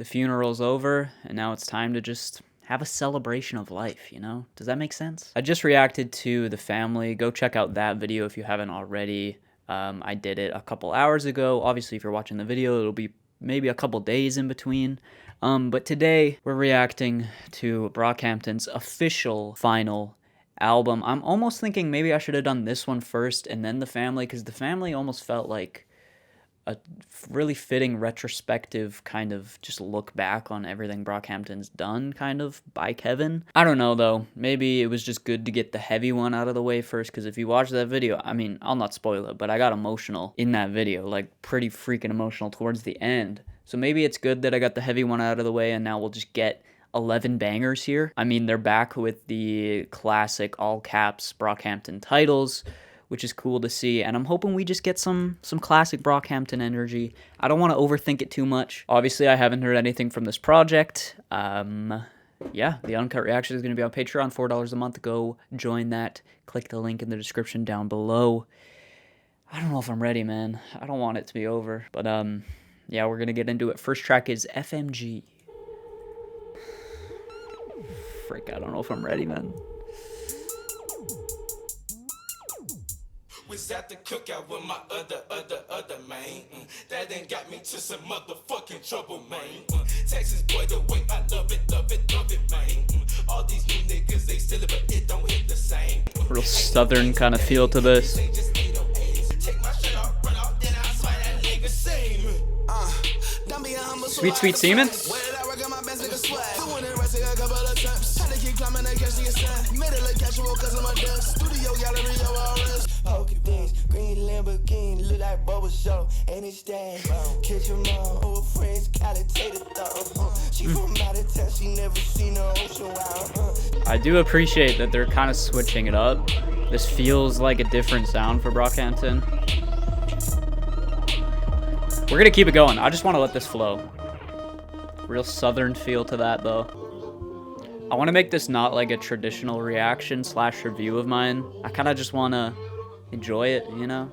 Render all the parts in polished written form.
the funeral's over, and now it's time to just have a celebration of life, you know? Does that make sense? I just reacted to the family. Go check out that video if you haven't already. I did it a couple hours ago. Obviously, if you're watching the video, it'll be maybe a couple days in between. But today, we're reacting to Brockhampton's official final album. I'm almost thinking maybe I should have done this one first and then the family, because the family almost felt like a really fitting retrospective kind of just look back on everything Brockhampton's done, kind of, by Kevin. I don't know, though. Maybe it was just good to get the heavy one out of the way first, because if you watch that video, I mean, I'll not spoil it, but I got emotional in that video, like, pretty freaking emotional towards the end. So maybe it's good that I got the heavy one out of the way, and now we'll just get 11 bangers here. I mean, they're back with the classic all-caps Brockhampton titles, which is cool to see, and I'm hoping we just get some classic Brockhampton energy. I don't want to overthink it too much. Obviously, I haven't heard anything from this project. Yeah, the Uncut Reaction is going to be on Patreon, $4 a month. Go join that. Click the link in the description down below. I don't know if I'm ready, man. I don't want it to be over, but yeah, we're going to get into it. First track is FMG. Frick, I don't know if I'm ready, man. Was at the cookout with my other man. That done got me to some motherfucking trouble, man. Texas boy, the way I love it, man. All these new niggas, they still it, but it don't hit the same. Real southern kind of feel to this. Sweet, sweet semen? Green Lamborghini look like Bubba Show, and it's that catch 'em all old friends, calculated she from out of town, she never seen no ocean wild. I do appreciate that they're kind of switching it up. This feels like a different sound for Brockhampton. We're gonna keep it going. I just want to let this flow. Real southern feel to that, though. I want to make this not like a traditional reaction / review of mine. I kind of just want to enjoy it, you know?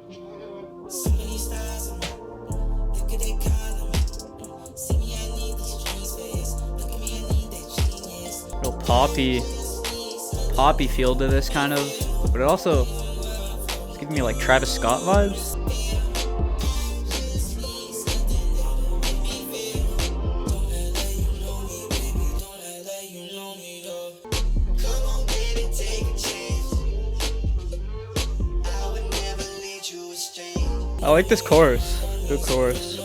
Real poppy feel to this, kind of, but it also is giving me like Travis Scott vibes. I like this chorus. Good chorus.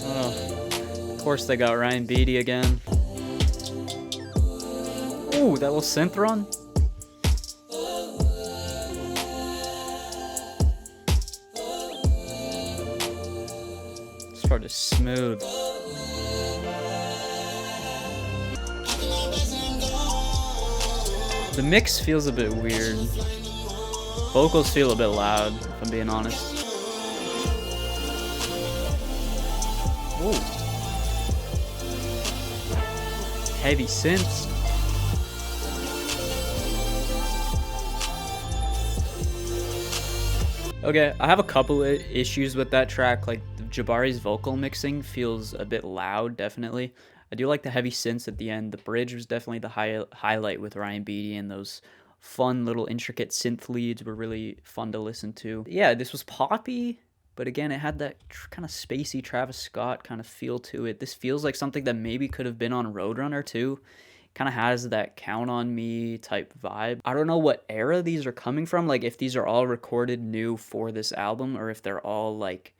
Oh, of course they got Ryan Beatty again. Ooh, that little synth run. Part is smooth. The mix feels a bit weird. Vocals feel a bit loud, if I'm being honest. Whoa. Heavy synths. Okay, I have a couple of issues with that track. Like, Jabari's vocal mixing feels a bit loud, definitely. I do like the heavy synths at the end. The bridge was definitely the highlight with Ryan Beatty, and those fun little intricate synth leads were really fun to listen to. Yeah, this was poppy, but again, it had that kind of spacey Travis Scott kind of feel to it. This feels like something that maybe could have been on Roadrunner too. Kind of has that Count on Me type vibe. I don't know what era these are coming from, like if these are all recorded new for this album, or if they're all like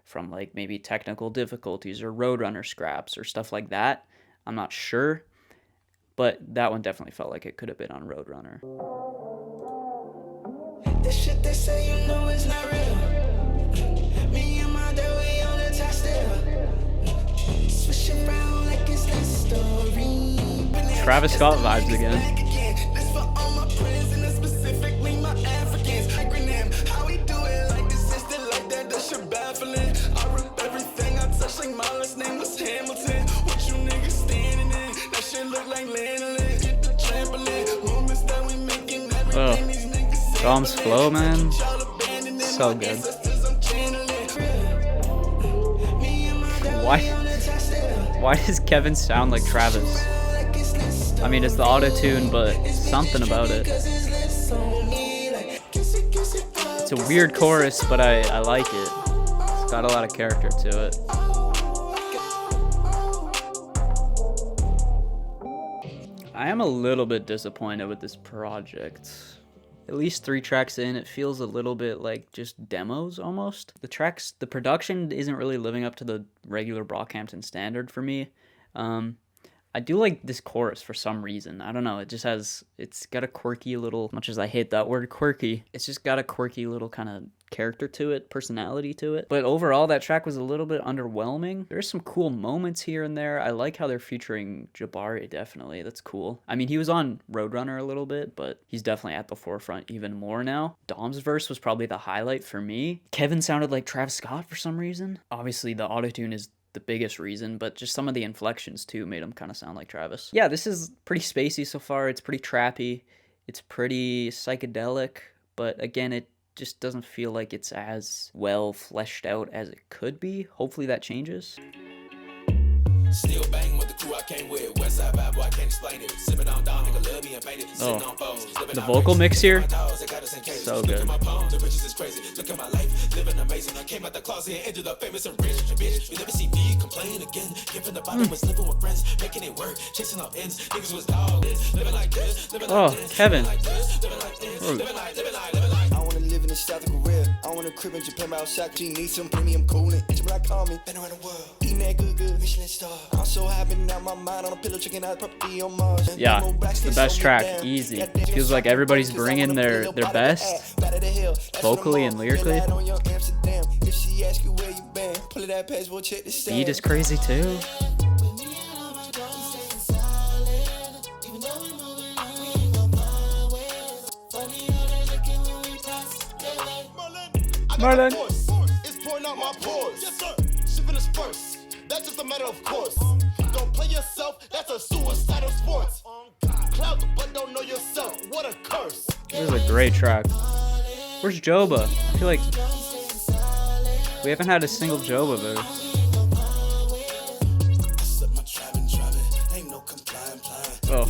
from like maybe technical difficulties or Roadrunner scraps or stuff like that. I'm not sure, but that one definitely felt like it could have been on Roadrunner. This shit they say you know is not real. Me and my dad, we on the top still. Switch around like it's LISTERINE. Travis Scott vibes again. This for all my friends and specifically my Africans. Acronym, how we do it like this is still like that, that shit baffling. I rip everything I touch like my last name was Lewis Hamilton. What you niggas standing in? That shit look like Lanolin. Get the trampoline. Moments that we making everything these niggas say. Dom's flow, man. So good. Why does Kevin sound like Travis? I mean, it's the auto-tune, but something about it. It's a weird chorus, but I like it. It's got a lot of character to it. I am a little bit disappointed with this project. At least 3 tracks in, it feels a little bit like just demos almost. The production isn't really living up to the regular Brockhampton standard for me. I do like this chorus for some reason. I don't know. It's got a quirky little, much as I hate that word quirky, it's just got a quirky little kind of character to it, personality to it. But overall, that track was a little bit underwhelming. There's some cool moments here and there. I like how they're featuring Jabari, definitely. That's cool. I mean, he was on Roadrunner a little bit, but he's definitely at the forefront even more now. Dom's verse was probably the highlight for me. Kevin sounded like Travis Scott for some reason. Obviously, the autotune is the biggest reason, but just some of the inflections too made him kind of sound like Travis. Yeah, this is pretty spacey so far. It's pretty trappy. It's pretty psychedelic, but again, it just doesn't feel like it's as well fleshed out as it could be. Hopefully that changes. Still bang with the crew I came with. West side bad boy, I can't explain it. Sipping on down, nigga, love me and painted. Oh, the vocal mix here, so good. The riches is crazy. Look at my life, living amazing. I came out the closet and ended up famous and rich. Bitch, you never see me complain again. Giving the bottom was living with friends, making it work, chasing up ends. Niggas was dogs, living like this, living like this. Oh, Kevin. Living like this, living like. I wanna live in a South Korea. I want a crib in Japan, my Osaka. She needs some premium cooling. Bitch, like call me. Been around the world. Eating that good, Michelin star. I'm so happy now, my mind on a pillow, checking out property on Mars. Yeah, the best track, easy. Feels like everybody's bringing their best, vocally and lyrically. Beat is crazy too. Marlon. It's pouring out my pores. Yes, sir. Shipping is first. That's just a matter of course. Don't play yourself. That's a suicidal sports. Clout, but don't know yourself. What a curse. This is a great track. Where's Joba? I feel like we haven't had a single Joba verse. Oh.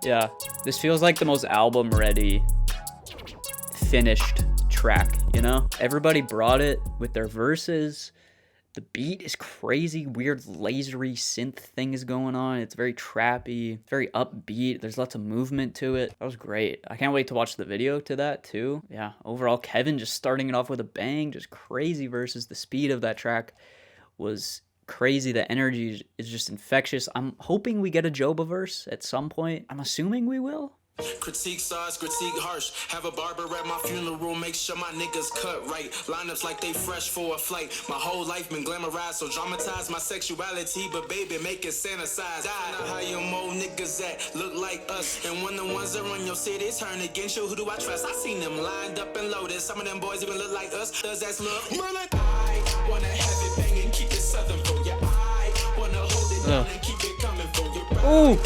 Yeah, this feels like the most album-ready, finished track, you know? Everybody brought it with their verses. The beat is crazy, weird lasery synth things going on. It's very trappy, very upbeat. There's lots of movement to it. That was great. I can't wait to watch the video to that too. Yeah, overall, Kevin just starting it off with a bang, just crazy verses. The speed of that track was crazy. The energy is just infectious. I'm hoping we get a Joba verse at some point. I'm assuming we will. Critique size, critique harsh. Have a barber at my funeral, make sure my niggas cut right. Lineups like they fresh for a flight. My whole life been glamorized, so dramatize my sexuality, but baby, make it sanitize. Now how your mo niggas at look like us, and when the ones that run your city turn against you, who do I trust? I seen them lined up and loaded. Some of them boys even look like us. Does that look? I wanna have it banging, keep it southern for you. I wanna hold it down and keep it coming for you. Ooh,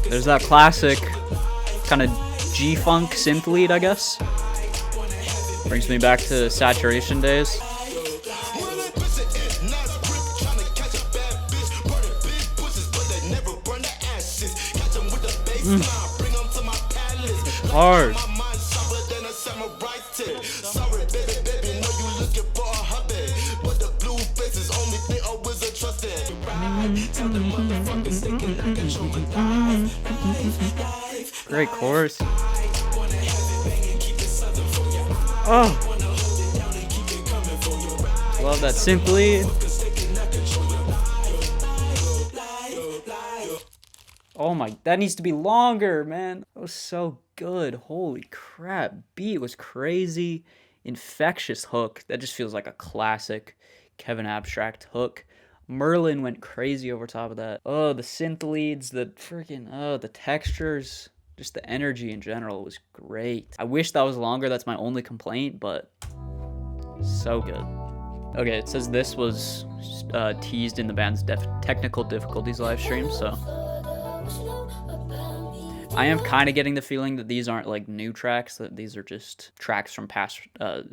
there's that classic kind of G-funk synth lead, I guess. Brings me back to Saturation days. Hard. Great chorus. Oh, love that simply. Oh my, that needs to be longer, man. That was so good. Holy crap. Beat was crazy. Infectious hook. That just feels like a classic Kevin Abstract hook. Merlin went crazy over top of that. Oh, the synth leads, the freaking, the textures, just the energy in general was great. I wish that was longer. That's my only complaint, but so good. Okay, it says this was teased in the band's technical difficulties live stream, so I am kind of getting the feeling that these aren't like new tracks, that these are just tracks from past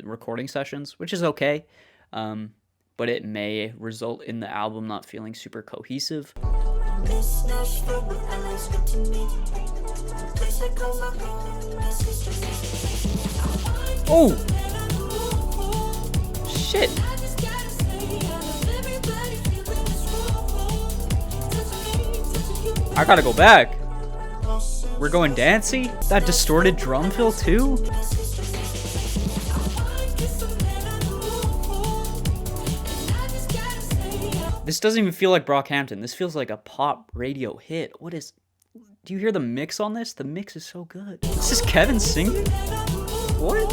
recording sessions, which is okay, but it may result in the album not feeling super cohesive. Oh! Shit! I gotta go back. We're going dancey? That distorted drum fill too? This doesn't even feel like Brockhampton. This feels like a pop radio hit. What is... Do you hear the mix on this? The mix is so good. This is Kevin singing? What?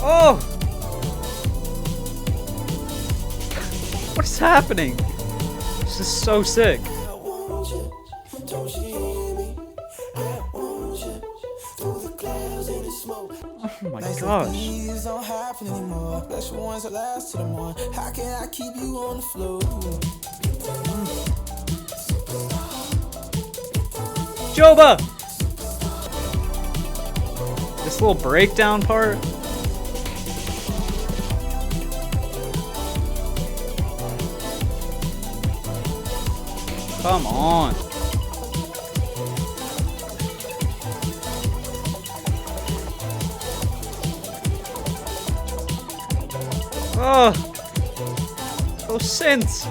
Oh! What is happening? This is so sick. Oh my gosh. How can I keep you on the floor? Joba! This little breakdown part. Come on. Oh, those synths.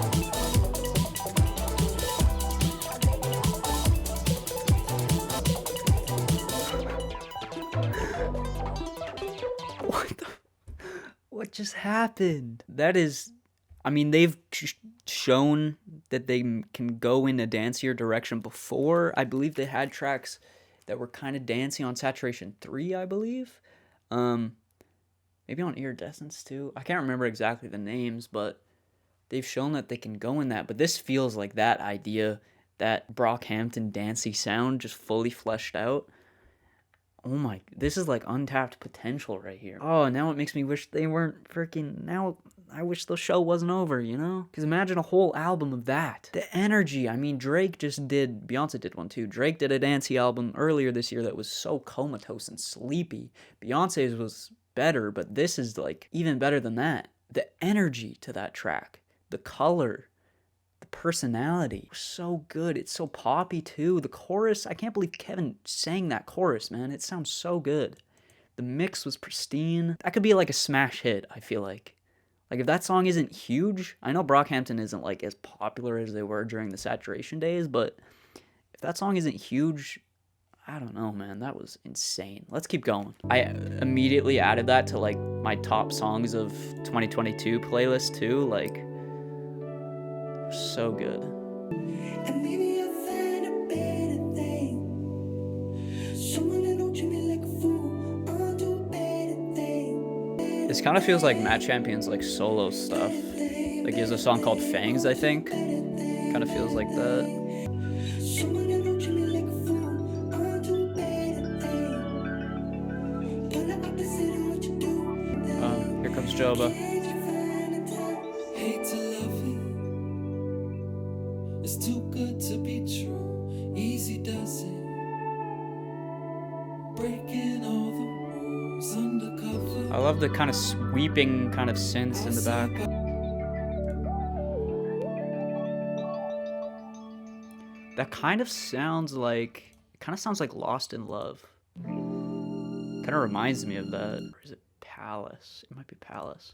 What just happened? That is, I mean, they've shown that they can go in a dancier direction before. I believe they had tracks that were kind of dancey on Saturation 3, I believe. Maybe on Iridescence too. I can't remember exactly the names, but they've shown that they can go in that. But this feels like that idea, that Brockhampton dancey sound just fully fleshed out. Oh my, this is like untapped potential right here. Oh, now it makes me wish they weren't freaking, now I wish the show wasn't over, you know? Because imagine a whole album of that. The energy, I mean, Drake just did, Beyonce did one too. Drake did a dancey album earlier this year that was so comatose and sleepy. Beyonce's was better, but this is like even better than that. The energy to that track, the color, the personality, so good. It's so poppy too. The chorus, I can't believe Kevin sang that chorus, man. It sounds so good. The mix was pristine. That could be like a smash hit, I feel like. Like if that song isn't huge, I know Brockhampton isn't like as popular as they were during the Saturation days, but if that song isn't huge, I don't know, man. That was insane. Let's keep going. I immediately added that to like my top songs of 2022 playlist too. Like, so good. And maybe I'll find a better thing. Someone that don't treat me like a fool. I'll do a better thing. This kind of feels like Matt Champion's like solo stuff. Like he has a song called Fangs, I think. Kind of feels like that. Here comes Joba. Hate to love you. It's too good to be true. Easy does it. Breaking all the rules undercover. I love the kind of sweeping kind of synths in the back. That kind of sounds like, it kind of sounds like Lost in Love. Kind of reminds me of that. Or is it Palace? It might be Palace.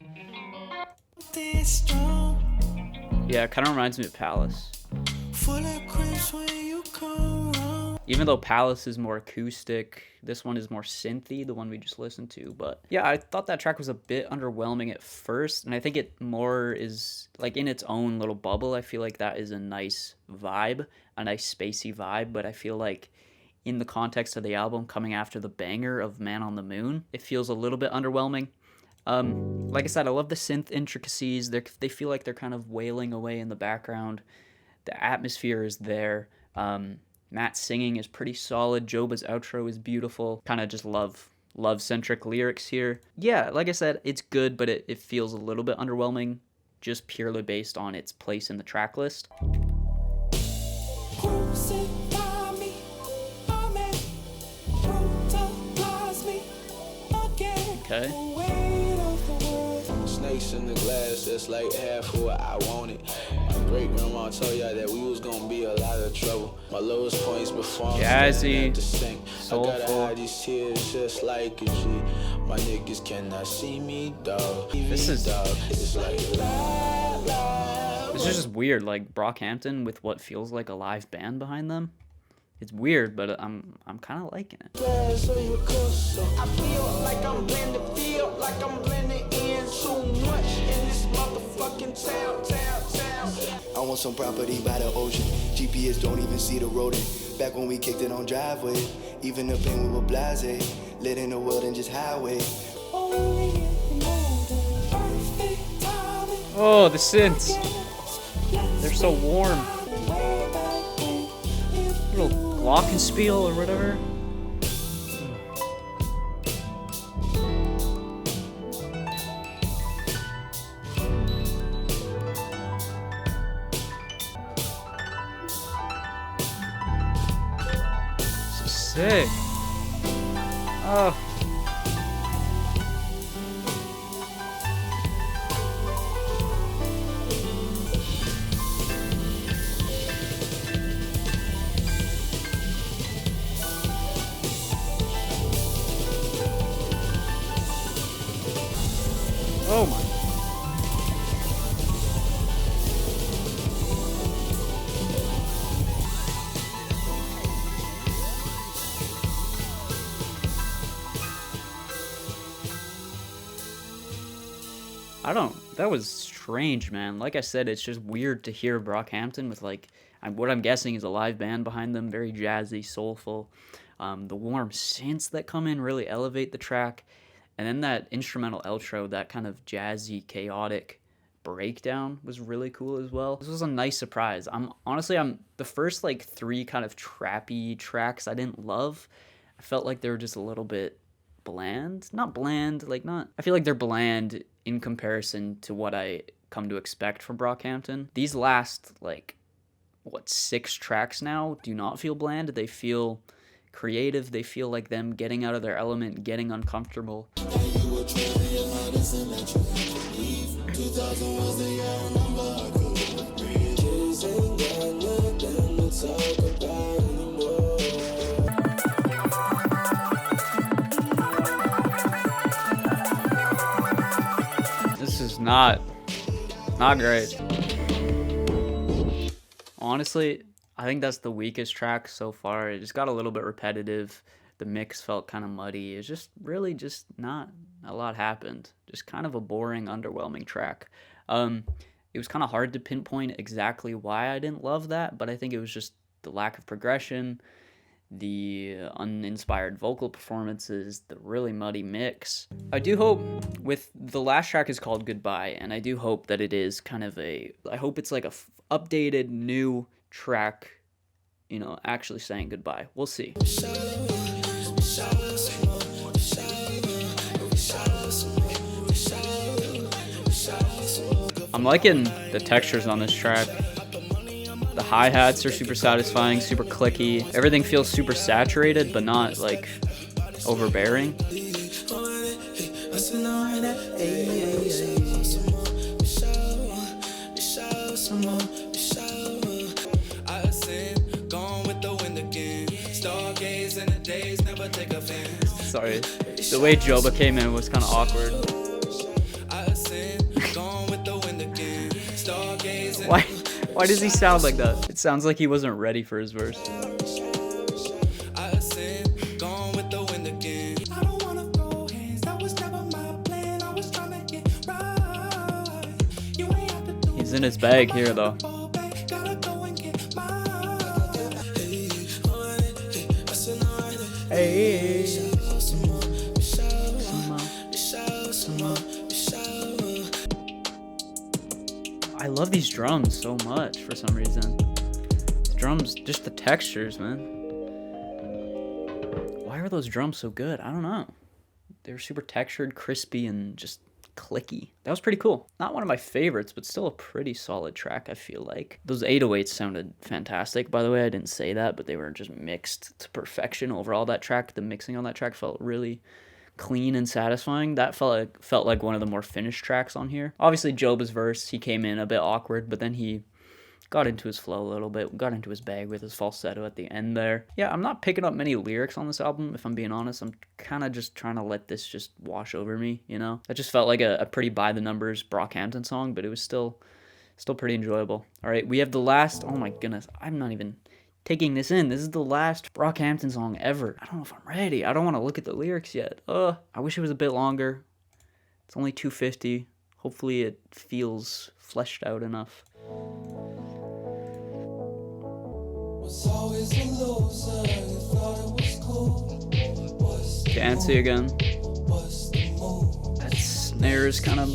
Yeah, it kind of reminds me of Palace. Even though Palace is more acoustic, this one is more synthy, the one we just listened to. But yeah, I thought that track was a bit underwhelming at first, and I think it more is like in its own little bubble. I feel like that is a nice vibe, a nice spacey vibe, but I feel like in the context of the album coming after the banger of Man on the Moon, it feels a little bit underwhelming. Like I said, I love the synth intricacies. They feel like they're kind of wailing away in the background. The atmosphere is there. Matt's singing is pretty solid. Joba's outro is beautiful. Kind of just love-centric lyrics here. Yeah, like I said, it's good, but it feels a little bit underwhelming just purely based on its place in the track list. Crucify me, amen. Brutalize me again. Okay. The weight of the world. Snakes in the glass, that's like half of what I wanted. My great grandma told y'all that we was gonna be a lot of trouble. My lowest points before I'm Jazzy, at the sink. I gotta soulful. hide these tears just like a G. My niggas cannot see me, dog. This is- dog. It's like This is just weird, like Brockhampton with what feels like a live band behind them. It's weird, but I'm kind of liking it. I feel like I'm blending in too much in this motherfucking town. I want some property by the ocean. GPS don't even see the road. Back when we kicked it on driveway, even the pain we were blasé. Lit in the world and just highway. Oh, the synths. They're so warm. Little glockenspiel or whatever. This is sick. Oh. Oh my. That was strange, man. Like I said, it's just weird to hear Brockhampton with like, what I'm guessing is a live band behind them, very jazzy, soulful. The warm synths that come in really elevate the track. And then that instrumental outro, that kind of jazzy, chaotic breakdown was really cool as well. This was a nice surprise. I'm the first like 3 kind of trappy tracks I didn't love. I felt like they were just a little bit bland. Not bland, like not... I feel like they're bland in comparison to what I come to expect from Brockhampton. These last, like, 6 tracks now do not feel bland. They feel creative. They feel like them getting out of their element, getting uncomfortable. This is not great. Honestly, I think that's the weakest track so far. It just got a little bit repetitive. The mix felt kind of muddy. It's just really just not a lot happened. Just kind of a boring, underwhelming track. It was kind of hard to pinpoint exactly why I didn't love that, but I think it was just the lack of progression, the uninspired vocal performances, the really muddy mix. I do hope with the last track is called Goodbye, and I do hope that it is kind of I hope it's like a updated new track, you know, actually saying goodbye. We'll see. I'm liking the textures on this track. The hi-hats are super satisfying, super clicky. Everything feels super saturated, but not like overbearing. Sorry, the way Joba came in was kind of awkward. Why does he sound like that? It sounds like he wasn't ready for his verse. He's in his bag here though. Hey. I love these drums so much for some reason. Drums, just the textures, man. Why are those drums so good? I don't know. They were super textured, crispy, and just clicky. That was pretty cool. Not one of my favorites, but still a pretty solid track, I feel like. Those 808s sounded fantastic. By the way, I didn't say that, but they were just mixed to perfection overall. That track, the mixing on that track felt really clean and satisfying. That felt like one of the more finished tracks on here. Obviously, Joba's verse, he came in a bit awkward, but then he got into his flow a little bit, got into his bag with his falsetto at the end there. Yeah, I'm not picking up many lyrics on this album, if I'm being honest. I'm kind of just trying to let this just wash over me, you know? That just felt like a pretty by-the-numbers Brockhampton song, but it was still pretty enjoyable. All right, we have the last, oh my goodness, I'm not even taking this in. This is the last Brockhampton song ever. I don't know if I'm ready. I don't want to look at the lyrics yet. I wish it was a bit longer. It's only 2:50. Hopefully it feels fleshed out enough. Was always a loser, you thought it was cool. Fancy again. What's the move? That snare is kind of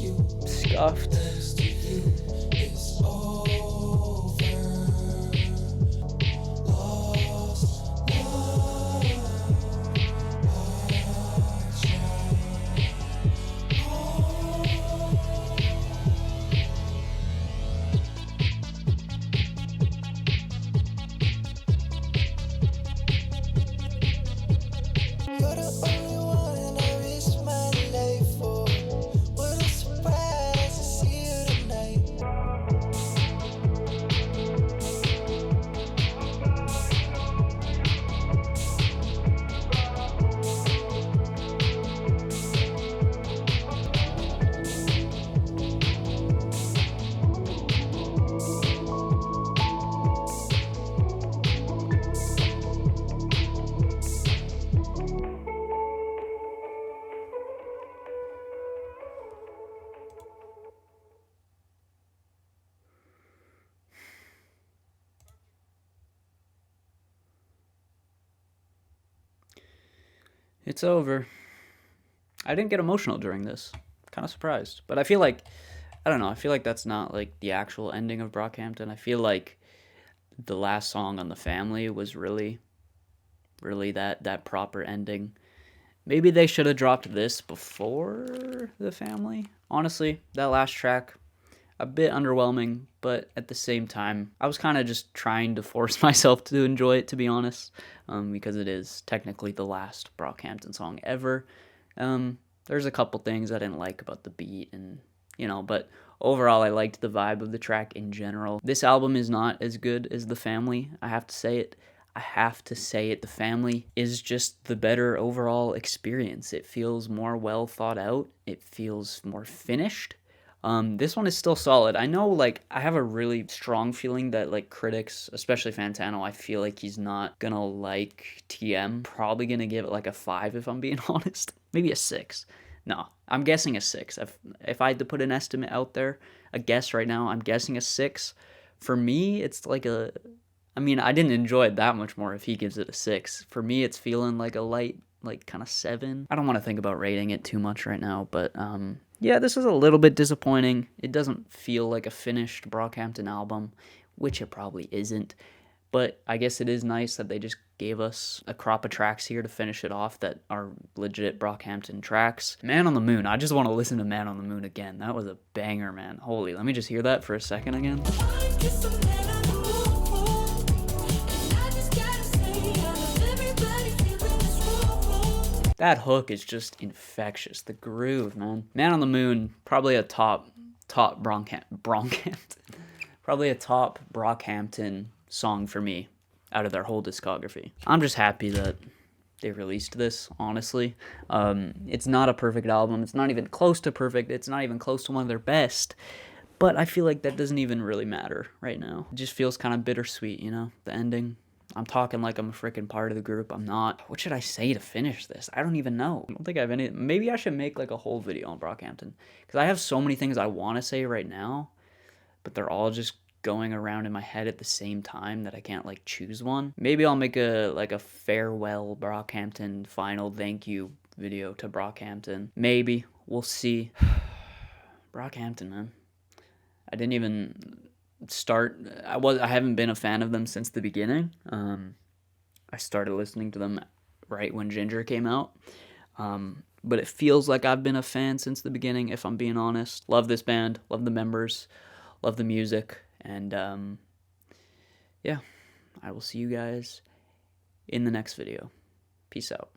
scuffed. Next to you, it's over. Lost love. You're the only one I risk my life for. What a surprise to see you tonight. It's over. I didn't get emotional during this. Kind of surprised. But I feel like, I don't know, I feel like that's not like the actual ending of Brockhampton. I feel like the last song on The Family was really that proper ending. Maybe they should have dropped this before The Family. Honestly, that last track, a bit underwhelming, but at the same time, I was kind of just trying to force myself to enjoy it, to be honest, because it is technically the last Brockhampton song ever. There's a couple things I didn't like about the beat, and but overall I liked the vibe of the track in general. This album is not as good as The Family, I have to say it. The Family is just the better overall experience. It feels more well thought out. It feels more finished. This one is still solid. I know, like, I have a really strong feeling that, like, critics, especially Fantano, I feel like he's not gonna like TM. Probably gonna give it, like, a 5 if I'm being honest. Maybe a 6. No, I'm guessing a 6. If I had to put an estimate out there, a guess right now, I'm guessing a 6. For me, it's like a... I mean, I didn't enjoy it that much more if he gives it a 6. For me, it's feeling like a light, like, kind of 7. I don't want to think about rating it too much right now, but, yeah, this is a little bit disappointing. It doesn't feel like a finished Brockhampton album, which it probably isn't. But I guess it is nice that they just gave us a crop of tracks here to finish it off that are legit Brockhampton tracks. Man on the Moon. I just want to listen to Man on the Moon again. That was a banger, man. Holy, let me just hear that for a second again. That hook is just infectious. The groove, man. Man on the Moon, probably a top Brockhampton. Probably a top Brockhampton song for me out of their whole discography. I'm just happy that they released this, honestly. It's not a perfect album. It's not even close to perfect. It's not even close to one of their best. But I feel like that doesn't even really matter right now. It just feels kind of bittersweet, the ending. I'm talking like I'm a freaking part of the group. I'm not. What should I say to finish this? I don't even know. I don't think I have any. Maybe I should make like a whole video on Brockhampton, because I have so many things I want to say right now, but they're all just going around in my head at the same time that I can't like choose one. Maybe I'll make a farewell Brockhampton final thank you video to Brockhampton. Maybe. We'll see. Brockhampton, man. I didn't even I haven't been a fan of them since the beginning. I started listening to them right when Ginger came out. But it feels like I've been a fan since the beginning, if I'm being honest. Love this band, love the members, love the music, and yeah, I will see you guys in the next video. Peace out.